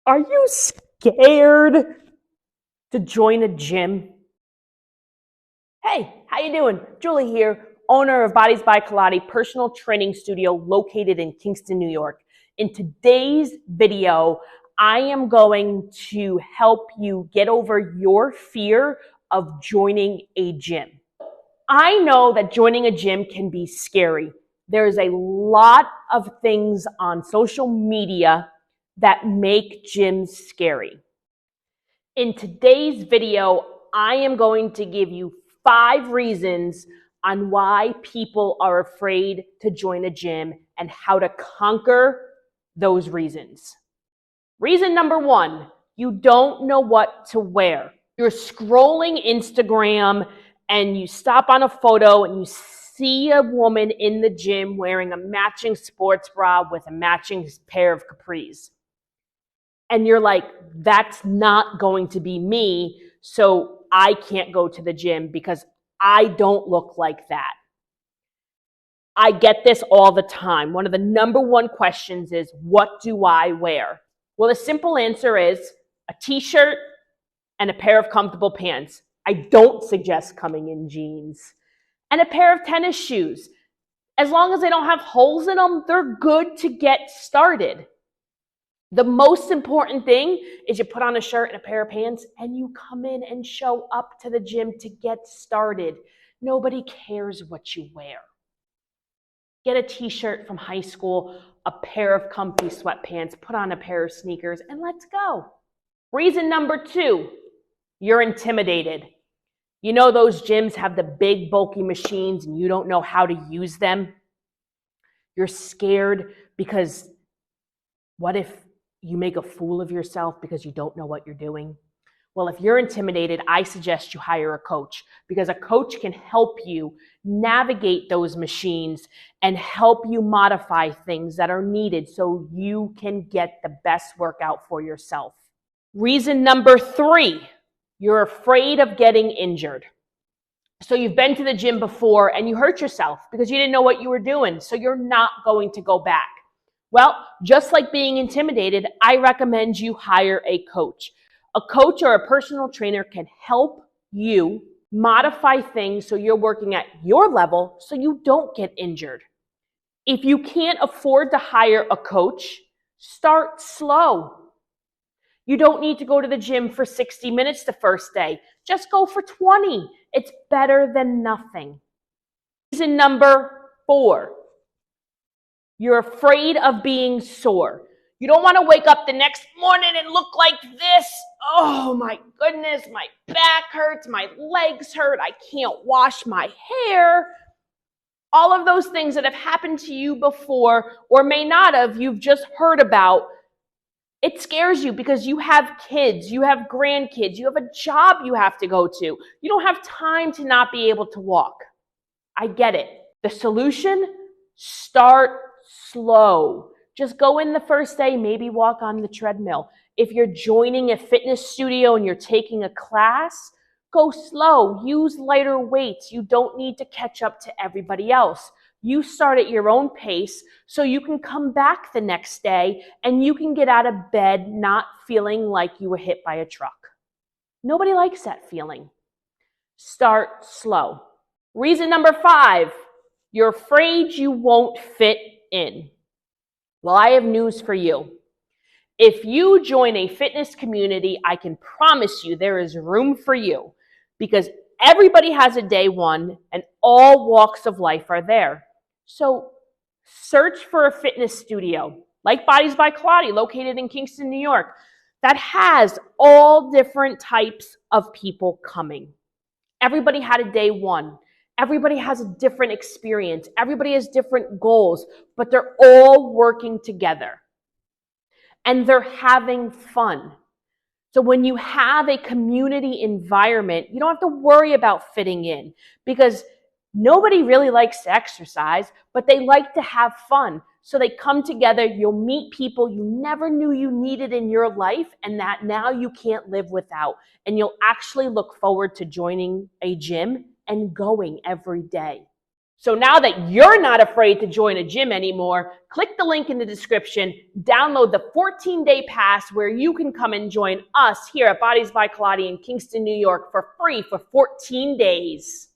Are you scared to join a gym? Hey, how you doing? Julie here, owner of Bodies by Colotti personal training studio located in Kingston, New York. In today's video, I am going to help you get over your fear of joining a gym. I know that joining a gym can be scary. There's a lot of things on social media that make gyms scary. In today's video, I am going to give you 5 reasons on why people are afraid to join a gym and how to conquer those reasons. Reason number 1, you don't know what to wear. You're scrolling Instagram and you stop on a photo and you see a woman in the gym wearing a matching sports bra with a matching pair of capris. And you're like, that's not going to be me, so I can't go to the gym because I don't look like that. I get this all the time. One of the number 1 questions is, what do I wear? Well, the simple answer is a t-shirt and a pair of comfortable pants. I don't suggest coming in jeans. And a pair of tennis shoes. As long as they don't have holes in them, they're good to get started. The most important thing is you put on a shirt and a pair of pants and you come in and show up to the gym to get started. Nobody cares what you wear. Get a t-shirt from high school, a pair of comfy sweatpants, put on a pair of sneakers, and let's go. Reason number 2, you're intimidated. You know those gyms have the big bulky machines and you don't know how to use them? You're scared because what if you make a fool of yourself because you don't know what you're doing? Well, if you're intimidated, I suggest you hire a coach, because a coach can help you navigate those machines and help you modify things that are needed so you can get the best workout for yourself. Reason number 3, you're afraid of getting injured. So you've been to the gym before and you hurt yourself because you didn't know what you were doing, so you're not going to go back. Well, just like being intimidated, I recommend you hire a coach. A coach or a personal trainer can help you modify things so you're working at your level so you don't get injured. If you can't afford to hire a coach, start slow. You don't need to go to the gym for 60 minutes the first day. Just go for 20. It's better than nothing. Reason number 4. You're afraid of being sore. You don't want to wake up the next morning and look like this. Oh my goodness, my back hurts, my legs hurt, I can't wash my hair. All of those things that have happened to you before or may not have, you've just heard about. It scares you because you have kids, you have grandkids, you have a job you have to go to. You don't have time to not be able to walk. I get it. The solution? Start slow. Just go in the first day, maybe walk on the treadmill. If you're joining a fitness studio and you're taking a class, go slow. Use lighter weights. You don't need to catch up to everybody else. You start at your own pace so you can come back the next day and you can get out of bed not feeling like you were hit by a truck. Nobody likes that feeling. Start slow. Reason number 5, you're afraid you won't fit in. Well, I have news for you. If you join a fitness community, I can promise you there is room for you, because everybody has a day one and all walks of life are there. So search for a fitness studio like Bodies by Colotti, located in Kingston, New York, that has all different types of people coming. Everybody had a day one. Everybody has a different experience. Everybody has different goals, but they're all working together and they're having fun. So when you have a community environment, you don't have to worry about fitting in, because nobody really likes to exercise, but they like to have fun. So they come together, you'll meet people you never knew you needed in your life and that now you can't live without. And you'll actually look forward to joining a gym and going every day. So now that you're not afraid to join a gym anymore, click the link in the description, download the 14-day pass where you can come and join us here at Bodies by Colotti in Kingston, New York for free for 14 days.